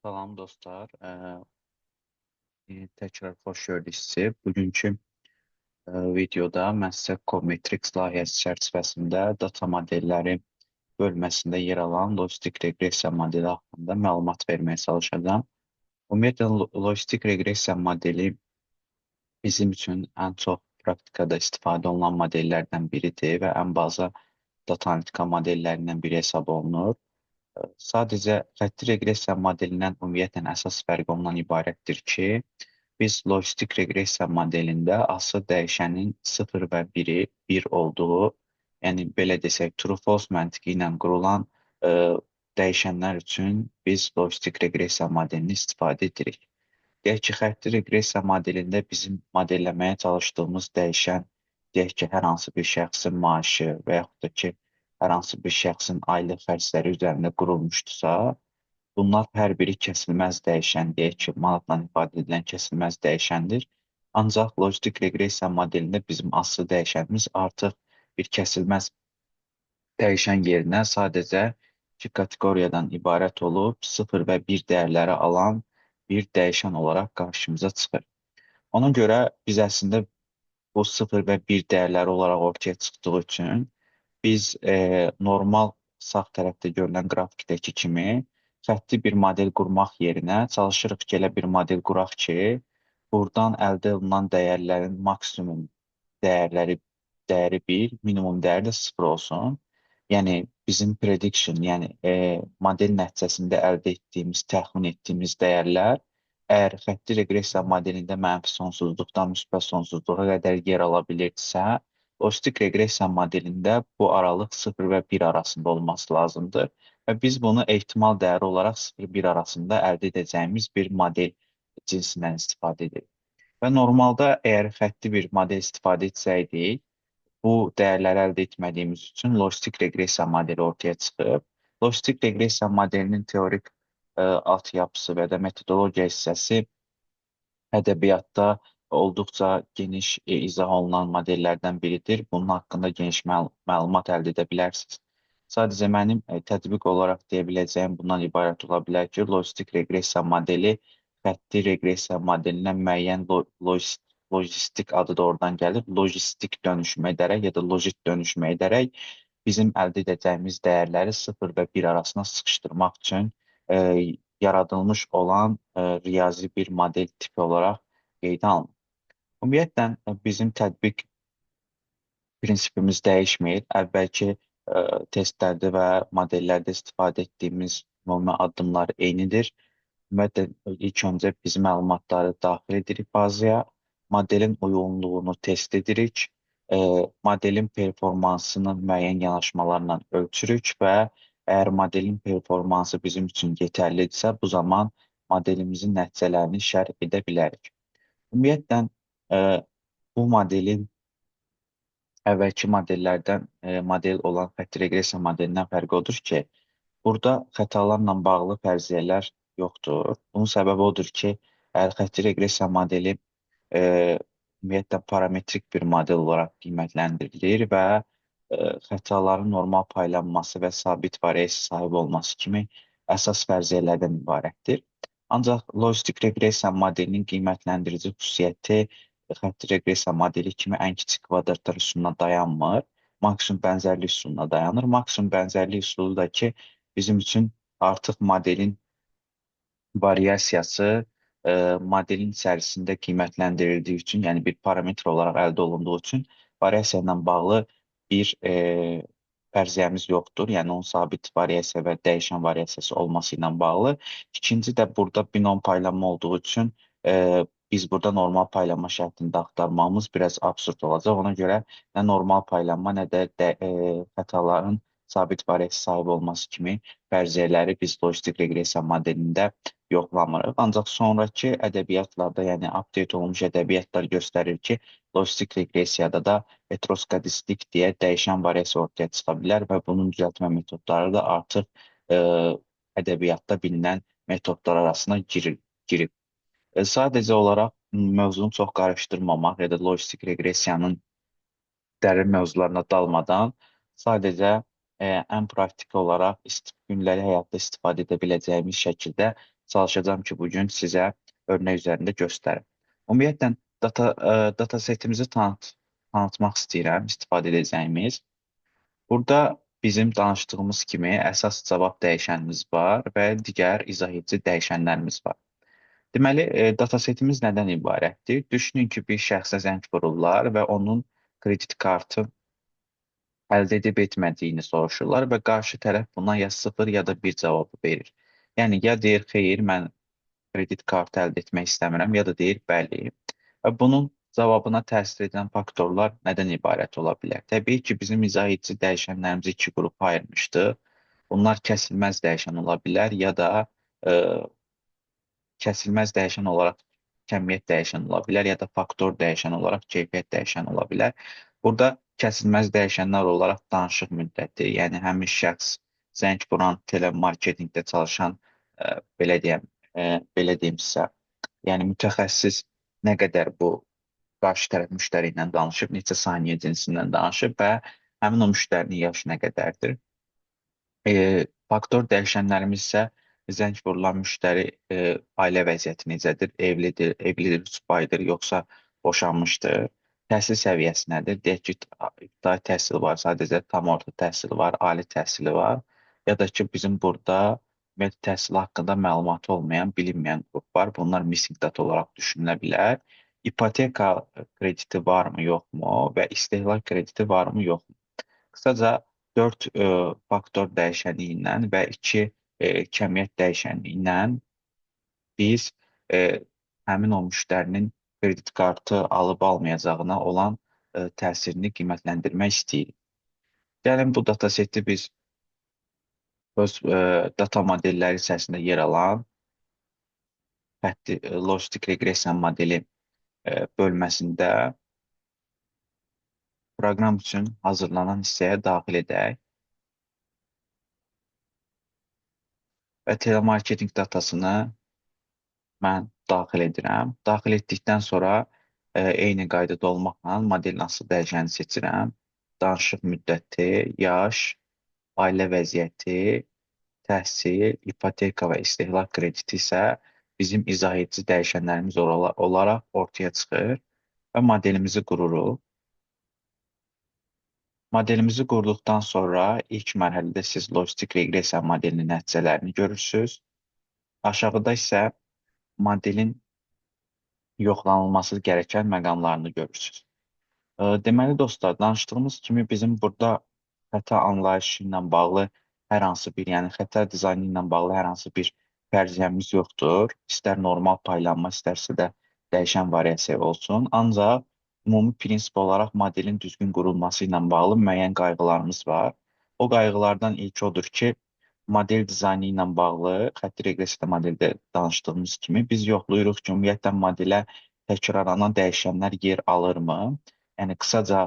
Salam dostlar. Təkrar xoş gördük sizi. Bugünkü videoda mən sizə Cometrix layihəsi çərçivəsində data modelləri bölməsində yer alan logistik reqressiya modeli haqqında məlumat verməyə çalışacağam. Ümumiyyətlə, logistik reqressiya modeli bizim üçün ən çox praktikada istifadə olunan modellərdən biridir və ən baza data analitika modellərindən biri hesab olunur. Sadəcə xətti reqressiya modelindən ümumiyyətlə əsas fərqi ondan ibarətdir ki, biz logistik reqressiya modelində asıl dəyişənin 0 və 1-i 1 olduğu, yəni belə desək, true-false məntiqi ilə qurulan dəyişənlər üçün biz logistik reqressiya modelini istifadə edirik. Deyək ki, xətti reqressiya modelində bizim modelləməyə çalışdığımız dəyişən, deyək ki, hər hansı bir şəxsin maaşı və yaxud da ki, hər hansı bir şəxsin aylıq xərcləri üzərində qurulmuşdursa, bunlar hər biri kəsilməz dəyişən, deyək ki, manatla ifadə edilən kəsilməz dəyişəndir. Ancaq logistik reqressiya modelində bizim asıl dəyişənimiz artıq bir kəsilməz dəyişən yerinə sadəcə iki kateqoriyadan ibarət olub 0 və 1 dəyərləri alan bir dəyişən olaraq qarşımıza çıxır. Ona görə biz əslində bu 0 və 1 dəyərləri olaraq ortaya çıxdığı üçün biz normal sağ tərəfdə görünən qrafikdəki kimi xətti bir model qurmaq yerinə çalışırıq ki, elə bir model quraq ki, buradan əldə olunan dəyərlərin maksimum dəyərləri dəyəri 1, minimum dəyəri də 0 olsun. Yəni bizim prediction, yəni model nəticəsində əldə etdiyimiz, təxmin etdiyimiz dəyərlər əgər xətti reqressiya modelində mənfi sonsuzluqdan müsbət sonsuzluğa qədər yer ala bilirsə, logistik reqressiya modelində bu aralıq 0 və 1 arasında olması lazımdır. Və biz bunu ehtimal dəyəri olaraq 0-1 arasında əldə edəcəyimiz bir model cinsindən istifadə edirik. Və normalda əgər xətti bir model istifadə etsəydik, bu dəyərləri əldə etmədiyimiz üçün logistik reqressiya modeli ortaya çıxıb. Logistik reqressiya modelinin teorik altyapısı və də metodologiya hissəsi ədəbiyyatda olduqca geniş izah olunan modellərdən biridir. Bunun haqqında geniş məlumat əldə edə bilərsiniz. Sadəcə mənim tətbiq olaraq deyə biləcəyim bundan ibarət ola bilər ki, logistik reqressiya modeli xətti reqressiya modelindən müəyyən logistik adı da oradan gəlir. Logistik dönüşüm edərək ya da logik dönüşüm edərək bizim əldə edəcəyimiz dəyərləri 0 və 1 arasına sıxışdırmaq üçün yaradılmış olan riyazi bir model tipi olaraq qeydə alınır. Ümumiyyətlə, bizim tətbiq prinsipimiz dəyişmir. Əvvəlki testlərdə və modellərdə istifadə etdiyimiz ümumi addımlar eynidir. Ümumiyyətlə, ilk öncə biz məlumatları daxil edirik bazaya, modelin uyğunluğunu test edirik, modelin performansını müəyyən yanaşmalarla ölçürük və əgər modelin performansı bizim üçün yetərlidirsə, bu zaman modelimizin nəticələrini şərh edə bilərik. Ümumiyyətlə, bu modelin əvvəlki modellərdən model olan xətti reqressiya modelindən fərqi odur ki, burada xətalarla bağlı fərziyyələr yoxdur. Bunun səbəbi odur ki, əgər xətti reqressiya modeli ümumiyyətlə parametrik bir model olaraq qiymətləndirilir və xətaların normal paylanması və sabit variasiya sahib olması kimi əsas fərziyyələrdən ibarətdir. Ancaq logistik reqressiya modelinin qiymətləndirici xüsusiyyəti xətti reqressiya modeli kimi ən kiçik kvadratlar üsuluna dayanmır. Maksimum bənzərlik üsuluna dayanır. Maksimum bənzərlik üsulu da ki, bizim üçün artıq modelin variasiyası modelin içərisində qiymətləndirildiyi üçün, yəni bir parametr olaraq əldə olunduğu üçün variasiya ilə bağlı bir fərziyyəmiz yoxdur. Yəni onun sabit variasiya və dəyişən variasiyası olması ilə bağlı. İkinci də burada binom paylanma olduğu üçün biz burada normal paylanma şərtini də axtarmamız biraz absurd olacaq. Ona görə nə normal paylanma, nə də xətaların sabit variasiya sahib olması kimi fərziyyələri biz logistik reqressiya modelində yoxlamırıq. Ancaq sonrakı ədəbiyyatlarda, yəni update olunmuş ədəbiyyatlar göstərir ki, logistik reqressiyada da heteroskadistik deyə dəyişən variasiya ortaya çıxa bilər və bunun düzəltmə metodları da artıq ədəbiyyatda bilinən metodlar arasına girib. Sadəcə olaraq mövzunu çox qarışdırmamaq ya da logistik reqressiyanın dərin mövzularına dalmadan sadəcə ən praktiki olaraq gündəlik həyatda istifadə edə biləcəyimiz şəkildə çalışacağım ki bugün sizə örnek üzərində göstərim. Ümumiyyətlə datasetimizi tanıtmaq istəyirəm, istifadə edəcəyimiz. Burada bizim danışdığımız kimi əsas cavab dəyişənimiz var və digər izah edici dəyişənlərimiz var. Deməli, datasetimiz nədən ibarətdir? Düşünün ki, bir şəxsə zəng vururlar və onun kredit kartı əldə edib etmədiyini soruşurlar və qarşı tərəf buna ya 0 ya da 1 cavabı verir. Yəni ya deyir xeyr, mən kredit kartı əldə etmək istəmirəm, ya da deyir bəli. Və bunun cavabına təsir edən faktorlar nədən ibarət ola bilər? Təbii ki, bizim izah edici dəyişənlərimizi iki qrupa ayırmışdıq. Bunlar kəsilməz dəyişən ola bilər, ya da e, kəsilməz dəyişən olaraq kəmiyyət dəyişən ola bilər, ya da faktor dəyişən olaraq keyfiyyət dəyişən ola bilər. Burada kəsilməz dəyişənlər olaraq danışıq müddəti, yəni həmin şəxs zəng vuran telemarketinqdə çalışan belə deyəm, belə deyim sizə, yəni mütəxəssis nə qədər bu qarşı tərəf müştəri ilə danışıb, neçə saniyə cinsindən danışıb və həmin o müştərinin yaşı nə qədərdir. Faktor dəyişənlərimiz isə zəng vurulan müştəri ailə vəziyyəti necədir, evlidir, subaydır, yoxsa boşanmışdır, təhsil səviyyəsi nədir, deyək ki, ibtidai təhsili var, sadəcə tam orta təhsili var, ali təhsili var, ya da ki, bizim burada ümumiyyətlə təhsili haqqında məlumatı olmayan, bilinməyən qrup var. Bunlar missing data olaraq düşünülə bilər. İpoteka krediti varmı, yoxmu və istehlak krediti varmı, yoxmu? Qısaca 4 faktor dəyişəni ilə və 2 kəmiyyət dəyişəni ilə biz e, həmin o müştərinin kredit kartı alıb almayacağına olan təsirini qiymətləndirmək istəyirik. Gəlin bu dataseti biz öz data modelləri içərisində yer alan xətti lojistik reqressiya modeli bölməsində proqram üçün hazırlanan hissəyə daxil edək və telemarketinq datasını mən daxil edirəm. Daxil etdikdən sonra eyni qaydada olmaqla modelin asıl dəyişəni seçirəm. Danışıq müddəti, yaş, ailə vəziyyəti, təhsil, ipoteka və istehlak krediti isə bizim izah edici dəyişənlərimiz olaraq ortaya çıxır və modelimizi qururuq. Modelimizi qurduqdan sonra ilk mərhələdə siz lojistik reqressiya modelinin nəticələrini görürsünüz. Aşağıda isə modelin yoxlanılması gərəkən məqamlarını görürsünüz. Deməli dostlar, danışdığımız kimi bizim burada xəta anlayışı ilə bağlı hər hansı bir, yəni xəta dizaynı ilə bağlı hər hansı bir fərziyyəmiz yoxdur. İstər normal paylanma, istərsə də dəyişən variasiya olsun. Ancaq ümumi prinsip olaraq modelin düzgün qurulması ilə bağlı müəyyən qayğılarımız var. O qayğılardan ilk odur ki, model dizaynı ilə bağlı xətti reqressiya modeldə danışdığımız kimi biz yoxlayırıq ki, ümumiyyətlə modelə təkrarlanan dəyişənlər yer alırmı? Yəni qısaca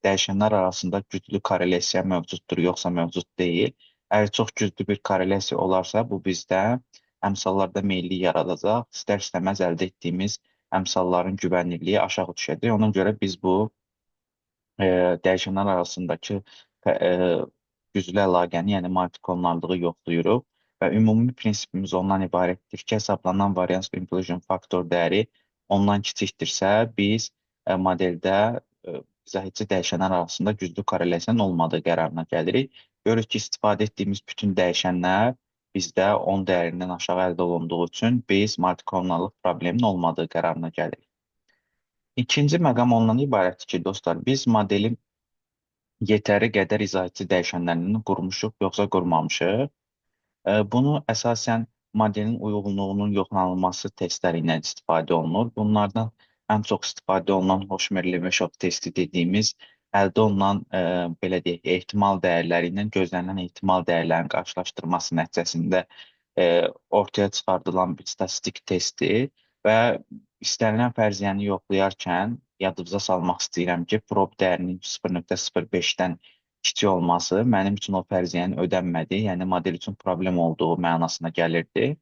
dəyişənlər arasında güclü korrelyasiya mövcuddur, yoxsa mövcud deyil. Əgər çox güclü bir korrelyasiya olarsa, bu bizdə əmsallarda meyilli yaradacaq. İstər-istəməz əldə etdiyimiz əmsalların güvənilirliyi aşağı düşəcək. Ona görə biz bu dəyişənlər arasındakı güclü əlaqəni, yəni multikonlarlığı yoxlayırıq və ümumi prinsipimiz ondan ibarətdir ki, hesablanan varians inclusion faktor dəyəri ondan kiçikdirsə, biz modeldə izah edici dəyişənlər arasında güclü korrelyasiyanın olmadığı qərarına gəlirik. Görürük ki, istifadə etdiyimiz bütün dəyişənlər bizdə 10 dəyərindən aşağı əldə olunduğu üçün biz multikonlarlıq probleminin olmadığı qərarına gəlirik. İkinci məqam ondan ibarətdir ki, dostlar, biz modelin yetəri qədər izah edici dəyişənlərini qurmuşuq, yoxsa qurmamışıq. Bunu əsasən modelin uyğunluğunun yoxlanılması testləri ilə istifadə olunur. Bunlardan ən çox istifadə olunan Hoşmer-Levashov testi dediyimiz əldə olunan belə deyək, ehtimal dəyərləri ilə gözlənilən ehtimal dəyərlərinin qarşılaşdırması nəticəsində ortaya çıxardılan bir statistik testdir və istənilən fərziyyəni yoxlayarkən yadınıza salmaq istəyirəm ki, prob dəyərinin 0,05-dən kiçik olması mənim üçün o fərziyyənin ödənmədiyi, yəni model üçün problem olduğu mənasına gəlirdi.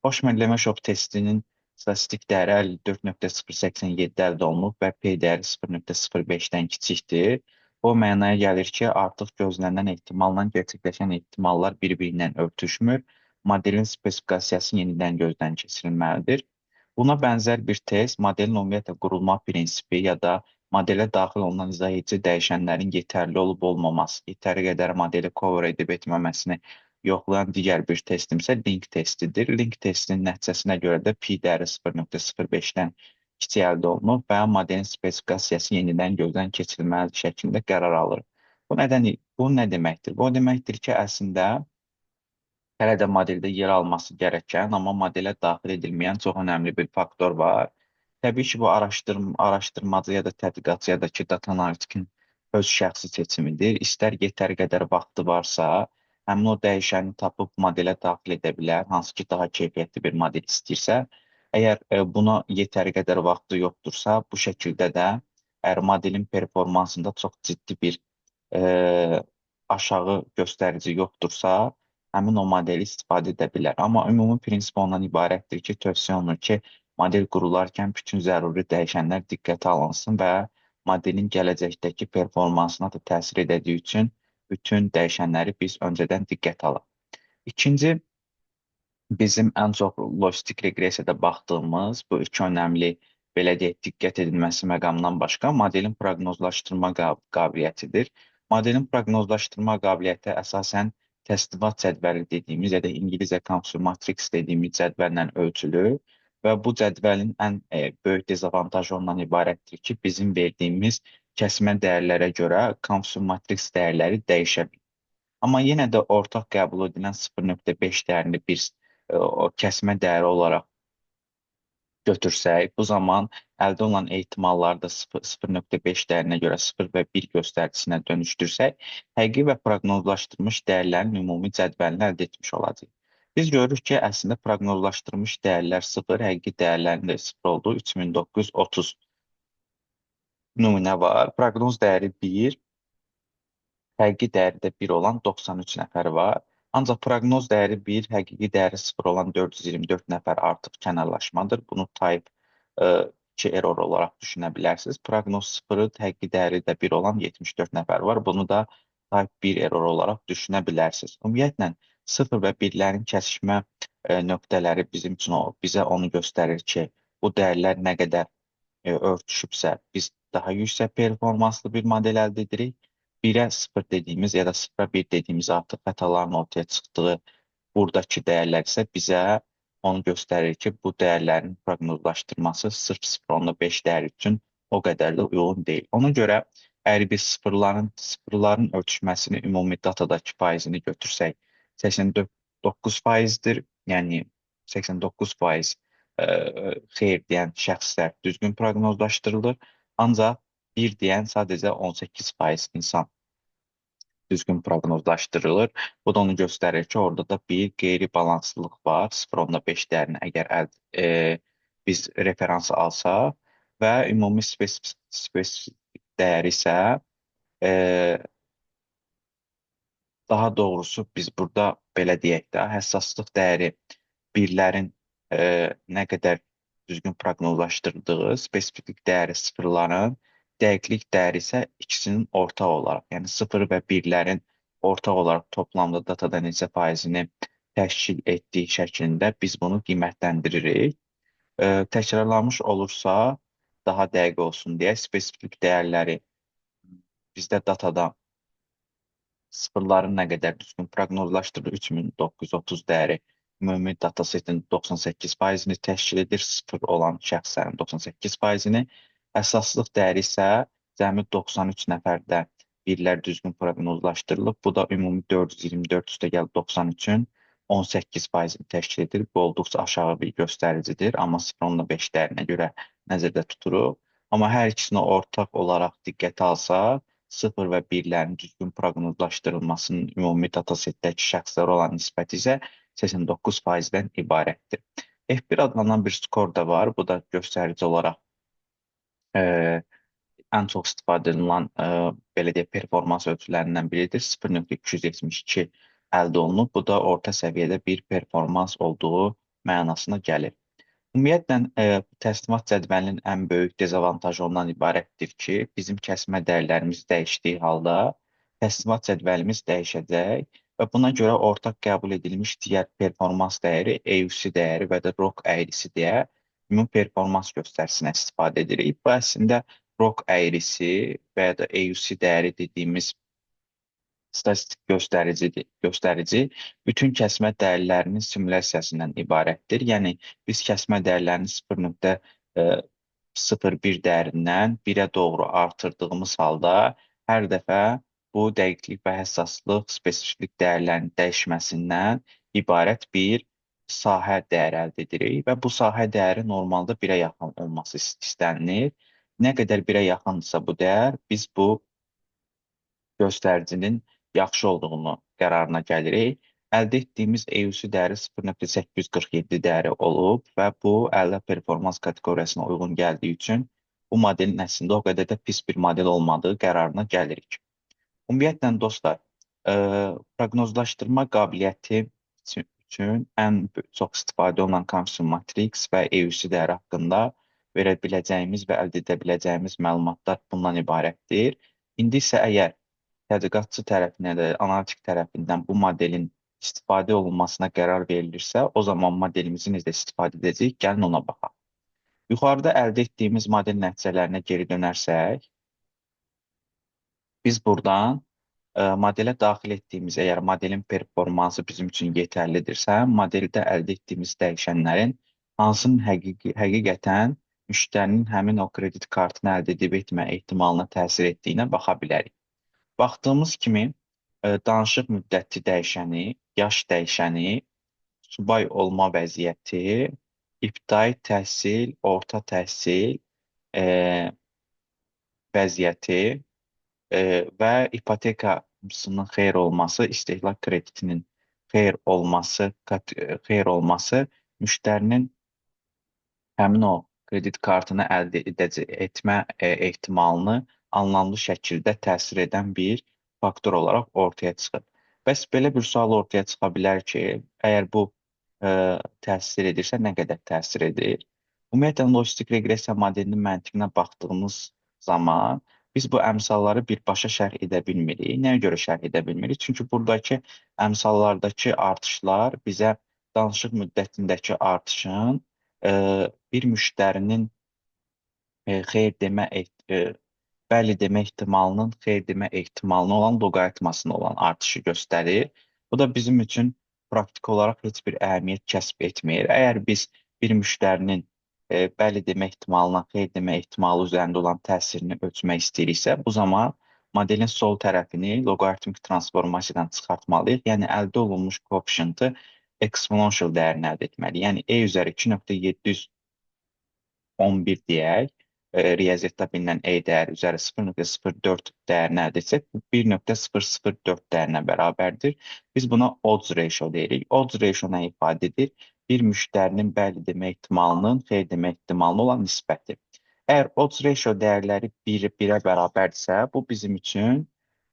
Hoşmer-Levashov testinin statistik dəyəri 54,087 əldə olunub və P dəyəri 0,05-dən kiçikdir. Bu mənaya gəlir ki, artıq gözlənilən ehtimalla gerçəkləşən ehtimallar bir-birindən örtüşmür modelin spesifikasiyası yenidən gözdən keçirilməlidir. Buna bənzər bir test modelin ümumiyyətlə qurulma prinsipi ya da modelə daxil olunan izah edici dəyişənlərin yetərli olub olmaması, yetəri qədər modeli cover edib etməməsini yoxlayan digər bir testim isə link testidir. Link testinin nəticəsinə görə də pi dəyəri 0,05-dən kiçik əldə olunur və modelin spesifikasiyası yenidən gözdən keçirilməli şəklində qərar alır. Bu nə deməkdir? Bu o deməkdir ki, əslində hələ də modeldə yer alması gərəkən, amma modelə daxil edilməyən çox önəmli bir faktor var. Təbii ki, bu araşdırmacı ya da tədqiqatçı ya da ki, data analitikın öz şəxsi seçimidir. İstər yetər qədər vaxtı varsa, həmin o dəyişəni tapıb modelə daxil edə bilər, hansı ki, daha keyfiyyətli bir model istəyirsə. Əgər buna yetər qədər vaxtı yoxdursa, bu şəkildə də əgər modelin performansında çox ciddi bir e, aşağı göstərici yoxdursa, həmin o modeli istifadə edə bilər. Amma ümumi prinsip ondan ibarətdir ki, tövsiyə olunur ki, model qurularkən bütün zəruri dəyişənlər diqqətə alınsın və modelin gələcəkdəki performansına da təsir edəcəyi üçün bütün dəyişənləri biz öncədən diqqətə alaq. İkinci, bizim ən çox lojistik reqressiyada baxdığımız bu iki önəmli, belə deyək, diqqət edilməsi məqamından başqa modelin proqnozlaşdırma qabiliyyətidir. Modelin proqnozlaşdırma qabiliyyəti əsasən təslimat cədvəli dediyimiz ya da İngilizcə Consumer Matrix dediyimiz cədvəllə ölçülür və bu cədvəlin ən böyük dezavantajı ondan ibarətdir ki, bizim verdiyimiz kəsmə dəyərlərə görə Consumer Matrix dəyərləri dəyişə bilər. Amma yenə də ortaq qəbul edilən 0,5 dəyərini bir o kəsmə dəyəri olaraq götürsək, bu zaman əldə olunan ehtimalları da 0,5 dəyərinə görə 0 və 1 göstəricinə dönüşdürsək, həqiqi və proqnozlaşdırılmış dəyərlərin ümumi cədvəlini əldə etmiş olacağıq. Biz görürük ki, əslində proqnozlaşdırılmış dəyərlər 0, həqiqi dəyərlərin də 0 olduğu 3930 nümunə var. Proqnoz dəyəri 1, həqiqi dəyəri də 1 olan 93 nəfər var. Ancaq proqnoz dəyəri 1, həqiqi dəyəri 0 olan 424 nəfər artıq kənarlaşmadır. Bunu type 2 error olaraq düşünə bilərsiniz. Proqnoz 0, həqiqi dəyəri də 1 olan 74 nəfər var. Bunu da type 1 error olaraq düşünə bilərsiniz. Ümumiyyətlə 0 və 1-lərin kəsişmə nöqtələri bizim üçün bizə onu göstərir ki, bu dəyərlər nə qədər örtüşübsə, biz daha yüksək performanslı bir model əldə edirik. 1-ə 0 dediyimiz ya da 0-a 1 dediyimiz artıq xətaların ortaya çıxdığı buradakı dəyərlər isə bizə onu göstərir ki, bu dəyərlərin proqnozlaşdırması sırf 0,5 dəyəri üçün o qədər də uyğun deyil. Ona görə əgər biz sıfırların örtüşməsini ümumi datadakı faizini götürsək, 89%-dir. Yəni 89% xeyr deyən şəxslər düzgün proqnozlaşdırılır. Ancaq bir deyən sadəcə 18% insan düzgün proqnozlaşdırılır. Bu da onu göstərir ki, orada da bir qeyri-balanslılıq var. 0,5 dəyərini əgər biz referans alsaq və ümumi spesifik dəyəri isə e, daha doğrusu biz burada belə deyək də, həssaslıq dəyəri birlərin nə qədər düzgün proqnozlaşdırdığı, spesifik dəyəri sıfırların, dəqiqlik dəyəri isə ikisinin ortaq olaraq, yəni 0 və 1-lərin ortaq olaraq toplamda datada neçə faizini təşkil etdiyi şəklində biz bunu qiymətləndiririk. Təkrarlanmış olursa, daha dəqiq olsun deyə spesifik dəyərləri bizdə datada sıfırların nə qədər düzgün proqnozlaşdırılır, 3930 dəyəri ümumi datasetin 98%-ni təşkil edir, 0 olan şəxslərin 98%-ni. Əsaslıq dəyəri isə cəmi 93 nəfərdə birlər düzgün proqnozlaşdırılıb. Bu da ümumi 424 üstə gəlib 93-ün 18%-ni təşkil edir. Bu olduqca aşağı bir göstəricidir, amma 0,5 dəyərinə görə nəzərdə tuturuq. Amma hər ikisini ortaq olaraq diqqətə alsaq, 0 və 1-lərin düzgün proqnozlaşdırılmasının ümumi datasetdəki şəxslərə olan nisbəti isə 89%-dən ibarətdir. F1 adlanan bir skor da var. Bu da göstərici olaraq ən çox istifadə edilən belə deyək, performans ölçülərindən biridir. 0,272 əldə olunub. Bu da orta səviyyədə bir performans olduğu mənasına gəlir. Ümumiyyətlə, təslimat cədvəlinin ən böyük dezavantajı ondan ibarətdir ki, bizim kəsmə dəyərlərimiz dəyişdiyi halda təslimat cədvəlimiz dəyişəcək və buna görə ortaq qəbul edilmiş digər performans dəyəri EUC dəyəri və də ROC əyrisi deyə ümumi performans göstəricisinə istifadə edirik. Bu əslində ROC əyrisi və ya da EUC dəyəri dediyimiz statistik göstərici bütün kəsmə dəyərlərinin simulyasiyasından ibarətdir. Yəni biz kəsmə dəyərlərini 0,01 dəyərindən 1-ə doğru artırdığımız halda hər dəfə bu dəqiqlik və həssaslıq spesifiklik dəyərlərinin dəyişməsindən ibarət bir sahə dəyəri əldə edirik və bu sahə dəyəri normalda 1-ə yaxın olması istənilir. Nə qədər 1-ə yaxındırsa bu dəyər, biz bu göstəricinin yaxşı olduğunu qərarına gəlirik. Əldə etdiyimiz EUC dəyəri 0,847 dəyəri olub və bu əldə performans kateqoriyasına uyğun gəldiyi üçün bu modelin əslində o qədər də pis bir model olmadığı qərarına gəlirik. Ümumiyyətlə dostlar, ə, proqnozlaşdırma qabiliyyəti üçün ən çox istifadə olunan Confidence Matrix və EUC dəyəri haqqında verə biləcəyimiz və əldə edə biləcəyimiz məlumatlar bundan ibarətdir. İndi isə əgər tədqiqatçı tərəfindən də analitik tərəfindən bu modelin istifadə olunmasına qərar verilirsə, o zaman modelimizi necə istifadə edəcəyik? Gəlin ona baxaq. Yuxarıda əldə etdiyimiz model nəticələrinə geri dönərsək, biz buradan modelə daxil etdiyimiz, əgər modelin performansı bizim üçün yetərlidirsə, modeldə əldə etdiyimiz dəyişənlərin hansının həqiqətən müştərinin həmin o kredit kartını əldə edib etmə ehtimalına təsir etdiyinə baxa bilərik. Baxdığımız kimi danışıq müddəti dəyişəni, yaş dəyişəni, subay olma vəziyyəti, ibtidai təhsil, orta təhsil e, vəziyyəti və ipotekasının xeyir olması, istehlak kreditinin xeyir olması müştərinin həmin o kredit kartını əldə etmə ehtimalını anlamlı şəkildə təsir edən bir faktor olaraq ortaya çıxır. Bəs belə bir sual ortaya çıxa bilər ki, əgər bu təsir edirsə, nə qədər təsir edir? Ümumiyyətlə, lojistik reqressiya modelinin məntiqinə baxdığımız zaman biz bu əmsalları birbaşa şərh edə bilmirik. Nəyə görə şərh edə bilmirik? Çünki buradakı əmsallardakı artışlar bizə danışıq müddətindəki artışın bir müştərinin xeyir demə bəli demə ehtimalının xeyir demə ehtimalına olan loqaritmasına olan artışı göstərir. Bu da bizim üçün praktiki olaraq heç bir əhəmiyyət kəsb etmir. Əgər biz bir müştərinin bəli demə ehtimalına xeyir demə ehtimalı üzərində olan təsirini ölçmək istəyiriksə, bu zaman modelin sol tərəfini loqaritmik transformasiyadan çıxartmalıyıq. Yəni əldə olunmuş koefficientı exponential dəyərini əldə etməliyik. Yəni e üzəri 2,711 deyək, riyaziyyatda bilinən e dəyəri üzəri 0,04 dəyərini əldə etsək, bu 1,004 dəyərinə bərabərdir. Biz buna odds ratio deyirik. Odds ratio nə ifadə edir? Bir müştərinin bəli demə ehtimalının xeyir demə ehtimalına olan nisbəti. Əgər odds ratio dəyərləri 1-ə bərabərdirsə, bu bizim üçün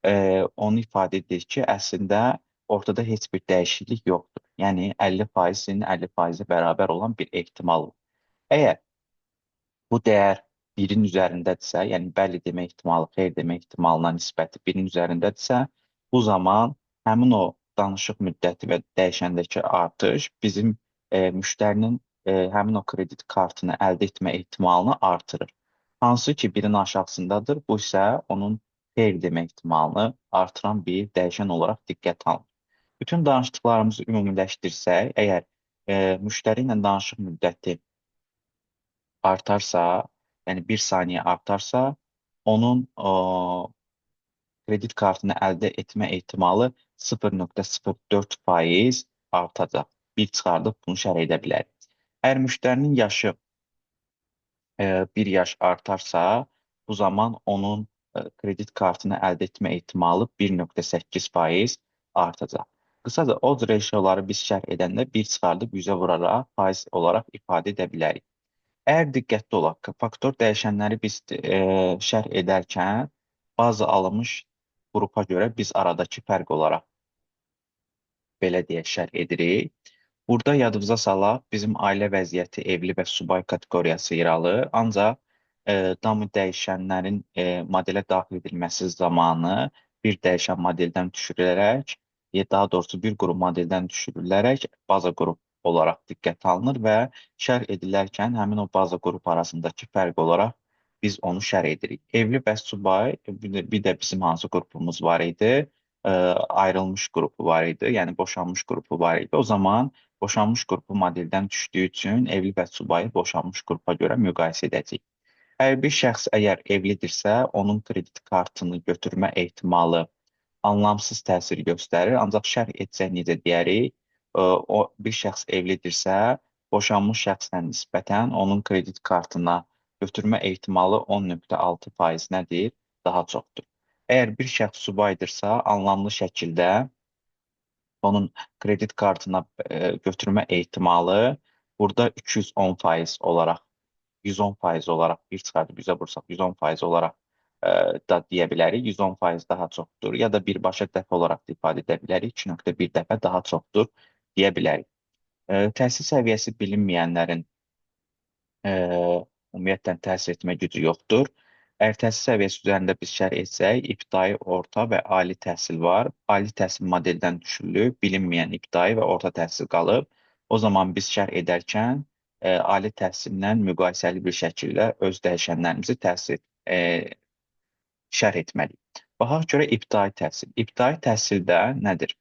onu ifadə edir ki, əslində ortada heç bir dəyişiklik yoxdur. Yəni 50%-in 50%-ə bərabər olan bir ehtimal. Əgər bu dəyər 1-in üzərindədirsə, yəni bəli demə ehtimalı, xeyir demə ehtimalına nisbəti 1-in üzərindədirsə, bu zaman həmin o danışıq müddəti və dəyişəndəki artış bizim müştərinin həmin o kredit kartını əldə etmə ehtimalını artırır. Hansı ki 1-in aşağısındadır, bu isə onun xeyir demə ehtimalını artıran bir dəyişən olaraq diqqət alınır. Bütün danışdıqlarımızı ümumiləşdirsək, əgər müştəri ilə danışıq müddəti artarsa, yəni 1 saniyə artarsa, onun kredit kartını əldə etmə ehtimalı 0,04% artacaq. Bir çıxardıb bunu şərh edə bilərik. Əgər müştərinin yaşı 1 yaş artarsa, bu zaman onun kredit kartını əldə etmə ehtimalı 1,8% artacaq. Qısaca odds ratioları biz şərh edəndə 1 çıxardıb 100-ə vuraraq faiz olaraq ifadə edə bilərik. Əgər diqqətli olaq, faktor dəyişənləri biz şərh edərkən bazı alınmış qrupa görə biz aradakı fərq olaraq belə deyək şərh edirik. Burada yadımıza salaq, bizim ailə vəziyyəti evli və subay kateqoriyası yer alır. Ancaq daimi dəyişənlərin modelə daxil edilməsi zamanı bir dəyişən modeldən düşürülərək daha doğrusu bir qrup modeldən düşürülərək baza qrup olaraq diqqətə alınır və şərh edilərkən həmin o baza qrup arasındakı fərq olaraq biz onu şərh edirik. Evli və subay, bir də bizim hansı qrupumuz var idi? E, Ayrılmış qrupu var idi, yəni boşanmış qrupu var idi. O zaman boşanmış qrupu modeldən düşdüyü üçün evli və subayı boşanmış qrupa görə müqayisə edəcəyik. Əgər bir şəxs əgər evlidirsə, onun kredit kartını götürmə ehtimalı anlamsız təsir göstərir. Ancaq şərh etsək necə deyərik? O bir şəxs evlidirsə, boşanmış şəxslə nisbətən onun kredit kartına götürmə ehtimalı 10,6% nədir? Daha çoxdur. Əgər bir şəxs subaydırsa, anlamlı şəkildə onun kredit kartına götürmə ehtimalı burada 210% olaraq 110% olaraq bir çıxardıb 100-ə vursaq 110% olaraq da deyə bilərik. 110% daha çoxdur. Ya da birbaşa dəfə olaraq da ifadə edə bilərik. 2,1 dəfə daha çoxdur deyə bilərik. Təhsil səviyyəsi bilinməyənlərin e, ümumiyyətlə təhsil etmə gücü yoxdur. Əgər təhsil səviyyəsi üzərində biz şərh etsək, ibtidai, orta və ali təhsil var. Ali təhsil modeldən düşürülüb, bilinməyən ibtidai və orta təhsil qalıb. O zaman biz şərh edərkən ali təhsillə müqayisəli bir şəkildə öz dəyişənlərimizi şərh etməliyik. Baxaq görə ibtidai təhsil. İbtidai təhsildə nədir?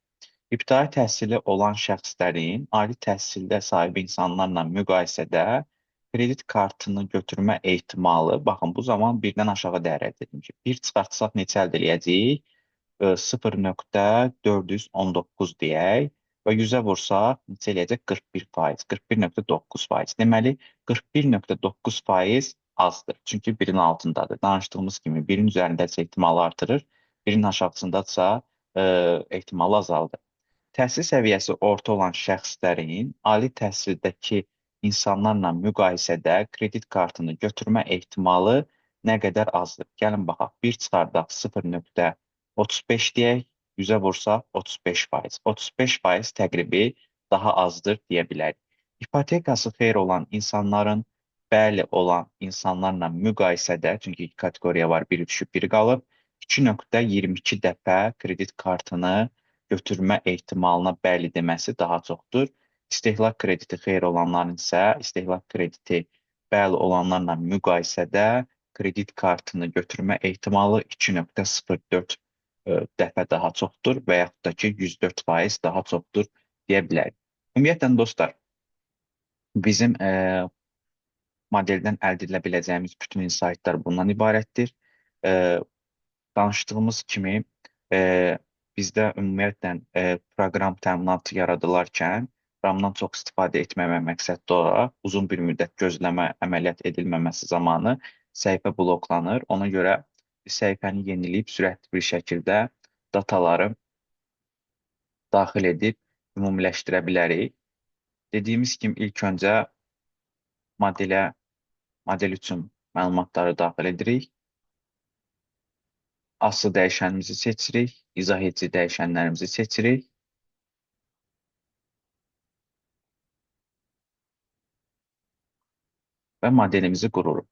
İbtidai təhsili olan şəxslərin ali təhsildə sahib insanlarla müqayisədə kredit kartını götürmə ehtimalı, baxın bu zaman birdən aşağı dəyər əldə edilir. Bir çıxartsaq neçə əldə edəcəyik? 0,419 deyək və 100-ə vursaq neçə eləyəcək? 41%, 41,9%. Deməli, 41,9% azdır. Çünki birin altındadır. Danışdığımız kimi birin üzərindəsə ehtimalı artırır, birin aşağısındadsa ehtimalı azaldır. Təhsil səviyyəsi orta olan şəxslərin ali təhsildəki insanlarla müqayisədə kredit kartını götürmə ehtimalı nə qədər azdır? Gəlin baxaq. Bir çıxardaq 0,35 deyək, 100-ə vursaq 35%. 35% təqribi daha azdır deyə bilərik. İpotekası xeyir olan insanların bəli olan insanlarla müqayisədə, çünki iki kateqoriya var, biri düşüb, biri qalıb, 2,22 dəfə kredit kartını götürmə ehtimalına bəli deməsi daha çoxdur. İstehlak krediti xeyir olanların isə istehlak krediti bəli olanlarla müqayisədə kredit kartını götürmə ehtimalı 2,04 dəfə daha çoxdur və yaxud da ki 104% daha çoxdur deyə bilərik. Ümumiyyətlə dostlar, bizim modeldən əldə edilə biləcəyimiz bütün insightlar bundan ibarətdir. E, Danışdığımız kimi e, bizdə ümumiyyətlə proqram təminatı yaradılarkən proqramdan çox istifadə etməmə məqsədli olaraq uzun bir müddət gözləmə əməliyyat edilməməsi zamanı səhifə bloklanır. Ona görə səhifəni yeniləyib sürətli bir şəkildə dataları daxil edib ümumiləşdirə bilərik. Dediyimiz kimi ilk öncə model üçün məlumatları daxil edirik. Asıl dəyişənimizi seçirik, izah edici dəyişənlərimizi seçirik. Və modelimizi qururuq.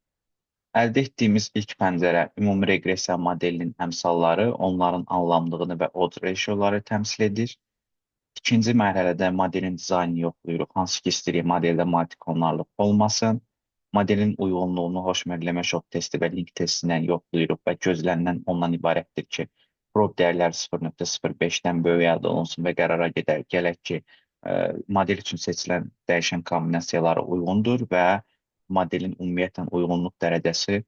Əldə etdiyimiz ilk pəncərə ümumi reqressiya modelinin əmsalları, onların anlamlığını və odd ratioları təmsil edir. İkinci mərhələdə modelin dizaynını yoxlayırıq, hansı ki istəyirik modeldə multikonlarlıq olmasın. Modelin uyğunluğunu xoşməqləmə şok testi və link testindən yoxlayırıq və gözlənilən ondan ibarətdir ki, prob dəyərləri 0,05-dən böyük əldə olunsun və qərara gələk ki, model üçün seçilən dəyişən kombinasiyaları uyğundur və modelin ümumiyyətlə uyğunluq dərəcəsi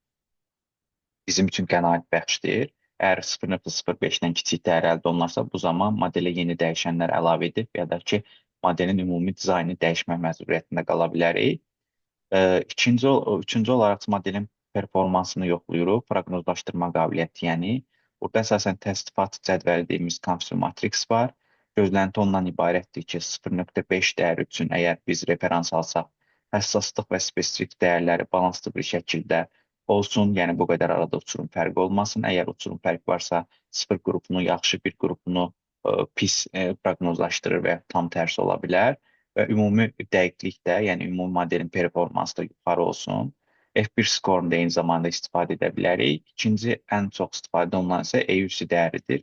bizim üçün qənaət bəxşdir. Əgər 0,05-dən kiçik dəyər əldə olunarsa, bu zaman modelə yeni dəyişənlər əlavə edib ya da ki, modelin ümumi dizaynı dəyişmək məcburiyyətində qala bilərik. Üçüncü olaraq modelin performansını yoxlayırıq, proqnozlaşdırma qabiliyyəti, yəni burada əsasən təsnifat cədvəli dediyimiz Confirm Matrix var. Gözlənti ondan ibarətdir ki, 0,5 dəyəri üçün əgər biz referans alsaq, həssaslıq və spesifik dəyərləri balanslı bir şəkildə olsun, yəni bu qədər arada uçurum fərqi olmasın. Əgər uçurum fərqi varsa, 0 qrupunu yaxşı, bir qrupunu pis proqnozlaşdırır və ya tam tərsi ola bilər. Və ümumi dəqiqlik də, yəni ümumi modelin performansı da yuxarı olsun. F1 skorunu da eyni zamanda istifadə edə bilərik. İkinci ən çox istifadə olunan isə EUC dəyəridir.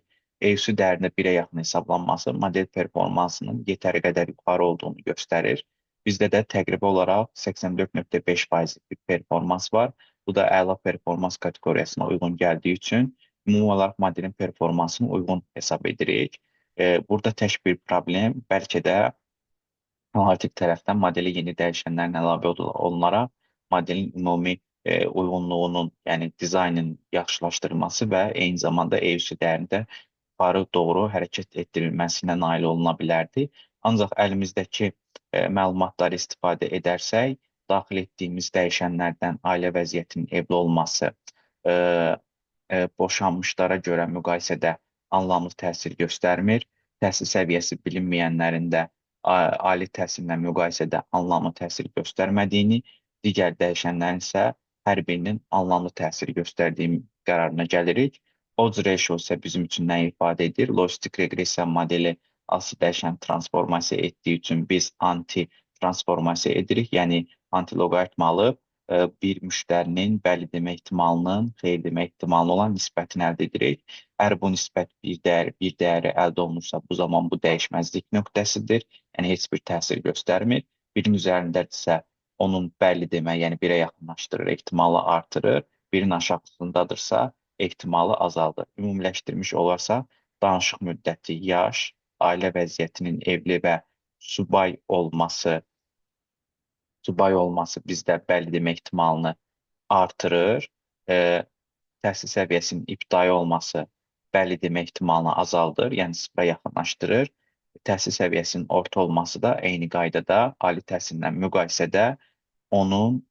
EUC dəyərində 1-ə yaxın hesablanması model performansının yetəri qədər yuxarı olduğunu göstərir. Bizdə də təqribi olaraq 84,5% bir performans var. Bu da əla performans kateqoriyasına uyğun gəldiyi üçün ümumi olaraq modelin performansını uyğun hesab edirik. Burada tək bir problem bəlkə də analitik tərəfdən modelə yeni dəyişənlərin əlavə olunaraq modelin ümumi uyğunluğunun, yəni dizaynın yaxşılaşdırılması və eyni zamanda EUC dəyərində yuxarı doğru hərəkət etdirilməsinə nail oluna bilərdi. Ancaq əlimizdəki məlumatları istifadə edərsək, daxil etdiyimiz dəyişənlərdən ailə vəziyyətinin evli olması, e, boşanmışlara görə müqayisədə anlamlı təsir göstərmir. Təhsil səviyyəsi bilinməyənlərin də ali təhsillə müqayisədə anlamlı təsir göstərmədiyini, digər dəyişənlərin isə hər birinin anlamlı təsir göstərdiyi qərarına gəlirik. Odds ratio isə bizim üçün nə ifadə edir? Logistik reqressiya modeli asıl dəyişən transformasiya etdiyi üçün biz anti-transformasiya edirik. Yəni anti-loqaritm alıb bir müştərinin bəli demə ehtimalının xeyir demə ehtimalı olan nisbətini əldə edirik. Əgər bu nisbət bir dəyəri əldə olunursa, bu zaman bu dəyişməzlik nöqtəsidir. Yəni heç bir təsir göstərmir. Birin üzərindədirsə onun bəli demə, yəni 1-ə yaxınlaşdırır, ehtimalı artırır. Birin aşağısındadırsa ehtimalı azaldır. Ümumiləşdirmiş olarsa danışıq müddəti, yaş, ailə vəziyyətinin evli və subay olması bizdə bəli demə ehtimalını artırır. Təhsil səviyyəsinin ibtidai olması bəli demə ehtimalını azaldır, yəni 0-a yaxınlaşdırır. Təhsil səviyyəsinin orta olması da eyni qaydada ali təhsillə müqayisədə onun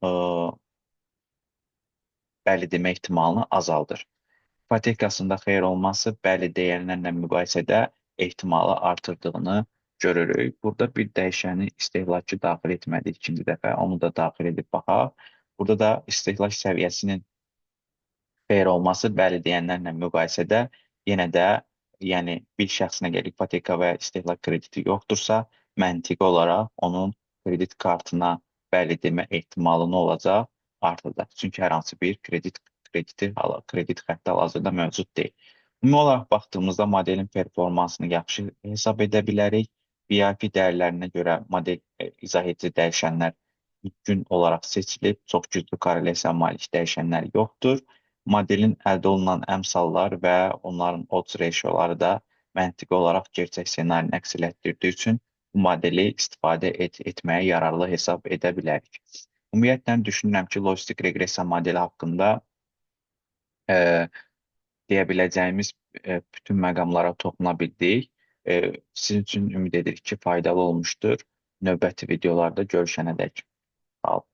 bəli demə ehtimalını azaldır. İpotekasında xeyir olması bəli deyənlərlə müqayisədə ehtimalı artırdığını görürük. Burada bir dəyişəni istehlakçı daxil etmədi ikinci dəfə, onu da daxil edib baxaq. Burada da istehlak səviyyəsinin xeyir olması bəli deyənlərlə müqayisədə yenə də yəni bir şəxsinə gəlir ipoteka və istehlak krediti yoxdursa, məntiqi olaraq onun kredit kartına bəli demə ehtimalı nə olacaq? Artıracaq. Çünki hər hansı bir kredit xətti hal-hazırda mövcud deyil. Ümumi olaraq baxdığımızda modelin performansını yaxşı hesab edə bilərik. VIP dəyərlərinə görə model izah edici dəyişənlər gün olaraq seçilib, çox güclü korrelyasiya malik dəyişənlər yoxdur. Modelin əldə olunan əmsallar və onların odds ratioları da məntiqi olaraq gerçək ssenarini əks etdirdiyi üçün bu modeli istifadə etməyə yararlı hesab edə bilərik. Ümumiyyətlə düşünürəm ki, logistik reqressiya modeli haqqında deyə biləcəyimiz bütün məqamlara toxuna bildik. Sizin üçün ümid edirik ki, faydalı olmuşdur. Növbəti videolarda görüşənədək. Sağ olun.